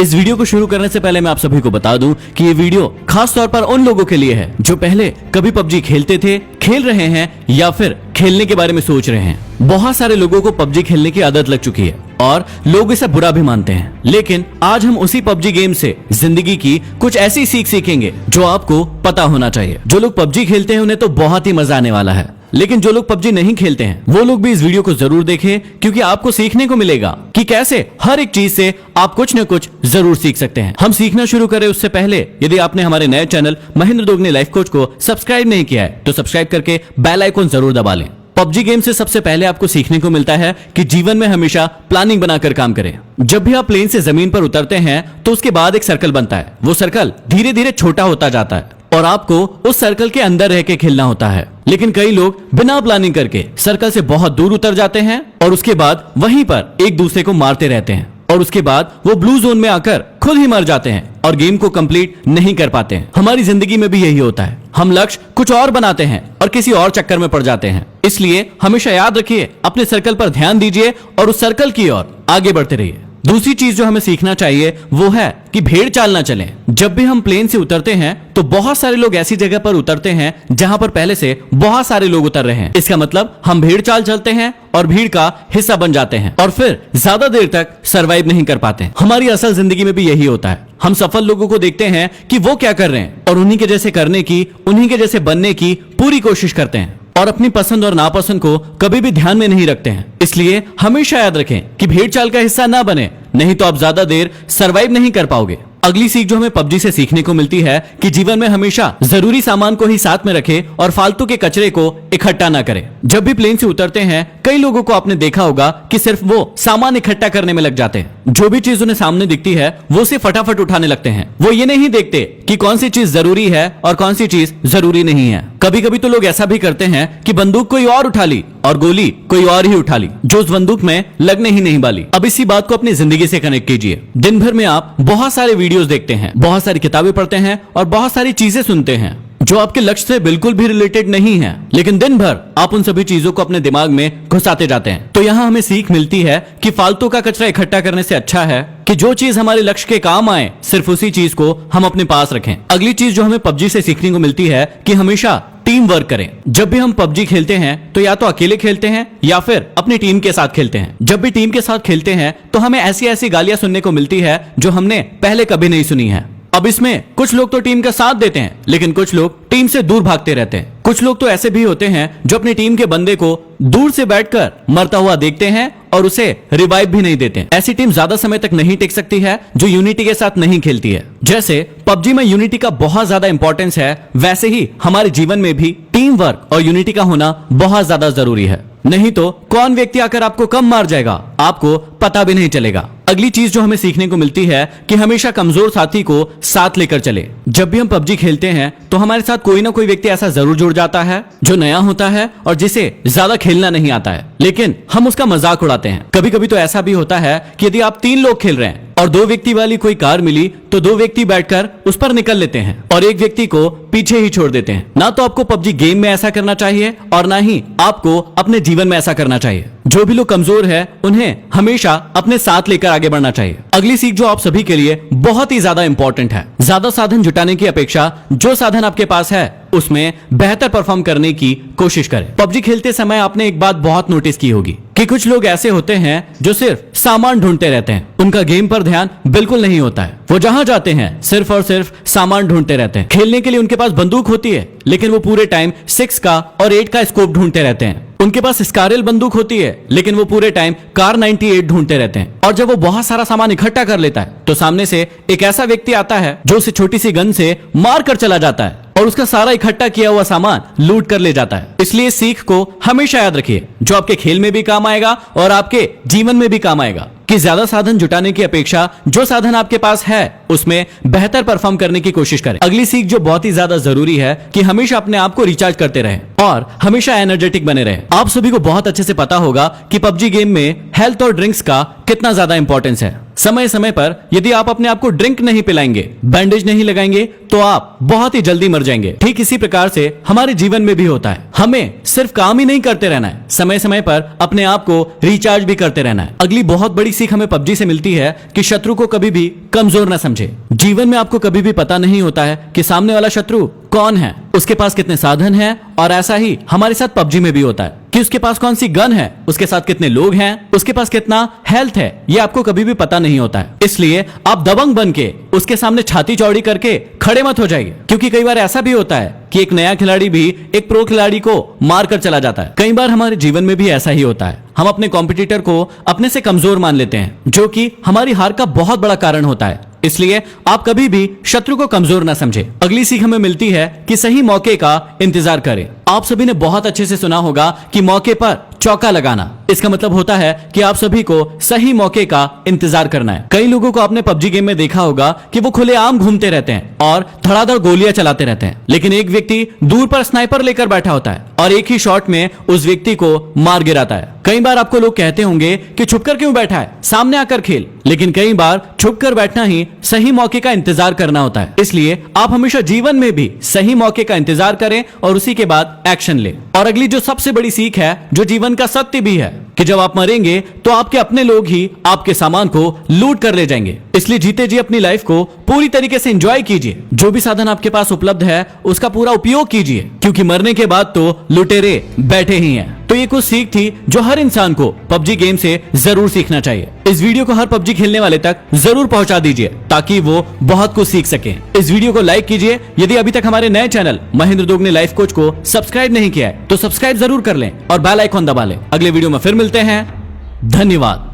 इस वीडियो को शुरू करने से पहले मैं आप सभी को बता दूं कि ये वीडियो खास तौर पर उन लोगों के लिए है जो पहले कभी पबजी खेलते थे, खेल रहे हैं या फिर खेलने के बारे में सोच रहे हैं। बहुत सारे लोगों को पबजी खेलने की आदत लग चुकी है और लोग इसे बुरा भी मानते हैं, लेकिन आज हम उसी पबजी गेम से जिंदगी की कुछ ऐसी सीख सीखेंगे जो आपको पता होना चाहिए। जो लोग पबजी खेलते हैं उन्हें तो बहुत ही मजा आने वाला है, लेकिन जो लोग पबजी नहीं खेलते हैं वो लोग भी इस वीडियो को जरूर देखें, क्योंकि आपको सीखने को मिलेगा कि कैसे हर एक चीज से आप कुछ न कुछ जरूर सीख सकते हैं। हम सीखना शुरू करें उससे पहले यदि आपने हमारे नए channel Mahendra Dogne life coach को सब्सक्राइब नहीं किया है तो सब्सक्राइब करके बेल आइकन जरूर दबा लें। पबजी गेम से सबसे पहले आपको सीखने को मिलता है कि जीवन में हमेशा प्लानिंग बनाकर काम करें। जब भी आप प्लेन से जमीन पर उतरते हैं तो उसके बाद एक सर्कल बनता है। वो सर्कल धीरे धीरे छोटा होता जाता है और आपको उस सर्कल के अंदर रह के खेलना होता है, लेकिन कई लोग बिना प्लानिंग करके सर्कल से बहुत दूर उतर जाते हैं और उसके बाद वहीं पर एक दूसरे को मारते रहते हैं और उसके बाद वो ब्लू जोन में आकर खुद ही मर जाते हैं और गेम को कंप्लीट नहीं कर पाते हैं। हमारी जिंदगी में भी यही होता है, हम लक्ष्य कुछ और बनाते हैं और किसी और चक्कर में पड़ जाते हैं। इसलिए हमेशा याद रखिए, अपने सर्कल पर ध्यान दीजिए और उस सर्कल की ओर आगे बढ़ते रहिए। दूसरी चीज जो हमें सीखना चाहिए वो है कि भेड़ चाल ना चलें। जब भी हम प्लेन से उतरते हैं तो बहुत सारे लोग ऐसी जगह पर उतरते हैं जहां पर पहले से बहुत सारे लोग उतर रहे हैं। इसका मतलब हम भेड़ चाल चलते हैं और भीड़ का हिस्सा बन जाते हैं और फिर ज्यादा देर तक सरवाइव नहीं कर पाते। हमारी असल जिंदगी में भी यही होता है। हम सफल लोगों को देखते हैं कि वो क्या कर रहे हैं और उन्हीं के जैसे करने की, उन्हीं के जैसे बनने की पूरी कोशिश करते हैं और अपनी पसंद और नापसंद को कभी भी ध्यान में नहीं रखते हैं। इसलिए हमेशा याद रखें कि भेड़ चाल का हिस्सा ना बने, नहीं तो आप ज्यादा देर सरवाइव नहीं कर पाओगे। अगली सीख जो हमें पबजी से सीखने को मिलती है कि जीवन में हमेशा जरूरी सामान को ही साथ में रखें और फालतू के कचरे को इकट्ठा ना करें। जब भी प्लेन से उतरते हैं कई लोगों को आपने देखा होगा कि सिर्फ वो सामान इकट्ठा करने में लग जाते हैं। जो भी चीज उन्हें सामने दिखती है वो उसे फटाफट उठाने लगते हैं। वो ये नहीं देखते कि कौन सी चीज जरूरी है और कौन सी चीज जरूरी नहीं है। कभी कभी तो लोग ऐसा भी करते हैं कि बंदूक कोई और उठा ली और गोली कोई और ही उठा ली जो उस बंदूक में लगने ही नहीं वाली। अब इसी बात को अपनी जिंदगी से कनेक्ट कीजिए। दिन भर में आप बहुत सारे वीडियोस देखते हैं, बहुत सारी किताबें पढ़ते हैं और बहुत सारी चीजें सुनते हैं जो आपके लक्ष्य से बिल्कुल भी रिलेटेड नहीं है, लेकिन दिन भर आप उन सभी चीजों को अपने दिमाग में घुसाते जाते हैं। तो यहाँ हमें सीख मिलती है कि फालतू का कचरा इकट्ठा करने से अच्छा है कि जो चीज हमारे लक्ष्य के काम आए सिर्फ उसी चीज को हम अपने पास रखें। अगली चीज जो हमें पबजी से सीखने को मिलती है कि हमेशा टीम वर्क करें। जब भी हम पबजी खेलते हैं तो या तो अकेले खेलते हैं या फिर अपनी टीम के साथ खेलते हैं। जब भी टीम के साथ खेलते हैं तो हमें ऐसी ऐसी गालियां सुनने को मिलती है जो हमने पहले कभी नहीं सुनी है। अब इसमें कुछ लोग तो टीम का साथ देते हैं, लेकिन कुछ लोग टीम से दूर भागते रहते हैं। कुछ लोग तो ऐसे भी होते हैं जो अपनी टीम के बंदे को दूर से बैठकर मरता हुआ देखते हैं और उसे रिवाइव भी नहीं देते। ऐसी टीम ज्यादा समय तक नहीं टिक सकती है जो यूनिटी के साथ नहीं खेलती है। जैसे पबजी में यूनिटी का बहुत ज्यादा इंपॉर्टेंस है, वैसे ही हमारे जीवन में भी टीम वर्क और यूनिटी का होना बहुत ज्यादा जरूरी है। नहीं तो कौन व्यक्ति आकर आपको कम मार जाएगा आपको पता भी नहीं चलेगा। अगली चीज जो हमें सीखने को मिलती है कि हमेशा कमजोर साथी को साथ लेकर चले। जब भी हम पबजी खेलते हैं तो हमारे साथ कोई ना कोई व्यक्ति ऐसा जरूर जुड़ जाता है जो नया होता है और जिसे ज्यादा खेलना नहीं आता है, लेकिन हम उसका मजाक उड़ाते हैं। कभी कभी तो ऐसा भी होता है कि यदि आप 3 लोग खेल रहे हैं और 2 व्यक्ति वाली कोई कार मिली तो 2 व्यक्ति बैठकर उस पर निकल लेते हैं और एक व्यक्ति को पीछे ही छोड़ देते हैं। ना तो आपको पबजी गेम में ऐसा करना चाहिए और ना ही आपको अपने जीवन में ऐसा करना चाहिए। जो भी लोग कमजोर है उन्हें हमेशा अपने साथ लेकर आगे बढ़ना चाहिए। अगली सीख जो आप सभी के लिए बहुत ही ज्यादा इंपॉर्टेंट है, ज्यादा साधन जुटाने की अपेक्षा जो साधन आपके पास है उसमें बेहतर परफॉर्म करने की कोशिश करें। पबजी खेलते समय आपने एक बात बहुत नोटिस की होगी कि कुछ लोग ऐसे होते हैं जो सिर्फ सामान ढूंढते रहते हैं। उनका गेम पर ध्यान बिल्कुल नहीं होता है। वो जहां जाते हैं सिर्फ और सिर्फ सामान ढूंढते रहते हैं। खेलने के लिए उनके पास बंदूक होती है, लेकिन वो पूरे टाइम 6 का और 8 का स्कोप ढूंढते रहते हैं। उनके पास स्कारल बंदूक होती है, लेकिन वो पूरे टाइम कार 98 ढूंढते रहते हैं। और जब वो बहुत सारा सामान इकट्ठा कर लेता है तो सामने से एक ऐसा व्यक्ति आता है जो उसे छोटी सी गन से मार कर चला जाता है और उसका सारा इकट्ठा किया हुआ सामान लूट कर ले जाता है। इसलिए इस सीख को हमेशा याद रखिए, जो आपके खेल में भी काम आएगा और आपके जीवन में भी काम आएगा, कि ज्यादा साधन जुटाने की अपेक्षा जो साधन आपके पास है उसमें बेहतर परफॉर्म करने की कोशिश करें। अगली सीख जो बहुत ही ज्यादा जरूरी है कि हमेशा अपने आप को रिचार्ज करते रहें और हमेशा एनर्जेटिक बने रहें। आप सभी को बहुत अच्छे से पता होगा कि पबजी गेम में हेल्थ और ड्रिंक्स का कितना ज्यादा इंपॉर्टेंस है। समय समय पर यदि आप अपने आप को ड्रिंक नहीं पिलाएंगे, बैंडेज नहीं लगाएंगे तो आप बहुत ही जल्दी मर जाएंगे। ठीक इसी प्रकार से हमारे जीवन में भी होता है। हमें सिर्फ काम ही नहीं करते रहना है, समय समय पर अपने आप को रिचार्ज भी करते रहना है। अगली बहुत बड़ी सीख हमें पबजी से मिलती है कि शत्रु को कभी भी कमजोर ना समझे। जीवन में आपको कभी भी पता नहीं होता है कि सामने वाला शत्रु कौन है, उसके पास कितने साधन हैं, और ऐसा ही हमारे साथ पबजी में भी होता है कि उसके पास कौन सी गन है, उसके साथ कितने लोग हैं, उसके पास कितना हेल्थ है, ये आपको कभी भी पता नहीं होता है। इसलिए आप दबंग बन के उसके सामने छाती चौड़ी करके खड़े मत हो जाइए, क्योंकि कई बार ऐसा भी होता है कि एक नया खिलाड़ी भी एक प्रो खिलाड़ी को मार कर चला जाता है। कई बार हमारे जीवन में भी ऐसा ही होता है, हम अपने कॉम्पिटिटर को अपने से कमजोर मान लेते हैं, जो कि हमारी हार का बहुत बड़ा कारण होता है। इसलिए आप कभी भी शत्रु को कमजोर ना समझे। अगली सीख हमें मिलती है कि सही मौके का इंतजार करें। आप सभी ने बहुत अच्छे से सुना होगा कि मौके पर चौका लगाना, इसका मतलब होता है कि आप सभी को सही मौके का इंतजार करना है। कई लोगों को आपने पबजी गेम में देखा होगा कि वो खुलेआम घूमते रहते हैं और धड़ाधड़ गोलियां चलाते रहते हैं, लेकिन एक व्यक्ति दूर पर स्नाइपर लेकर बैठा होता है और एक ही शॉट में उस व्यक्ति को मार गिराता है। कई बार आपको लोग कहते होंगे कि छुपकर क्यों बैठा है, सामने आकर खेल, लेकिन कई बार छुपकर बैठना ही सही मौके का इंतजार करना होता है। इसलिए आप हमेशा जीवन में भी सही मौके का इंतजार करें और उसी के बाद एक्शन लें। और अगली जो सबसे बड़ी सीख है, जो जीवन का सत्य भी है, कि जब आप मरेंगे तो आपके अपने लोग ही आपके सामान को लूट कर ले जाएंगे। इसलिए जीते जी अपनी लाइफ को पूरी तरीके से एंजॉय कीजिए। जो भी साधन आपके पास उपलब्ध है उसका पूरा उपयोग कीजिए, क्योंकि मरने के बाद तो लुटेरे बैठे ही हैं। तो ये कुछ सीख थी जो हर इंसान को पबजी गेम से जरूर सीखना चाहिए। इस वीडियो को हर पबजी खेलने वाले तक जरूर पहुंचा दीजिए ताकि वो बहुत कुछ सीख सकें। इस वीडियो को लाइक कीजिए। यदि अभी तक हमारे नए channel Mahendra Dogne life coach को सब्सक्राइब नहीं किया है तो सब्सक्राइब जरूर कर लें और बेल आइकॉन दबा लें। अगले वीडियो में फिर मिलते हैं। धन्यवाद।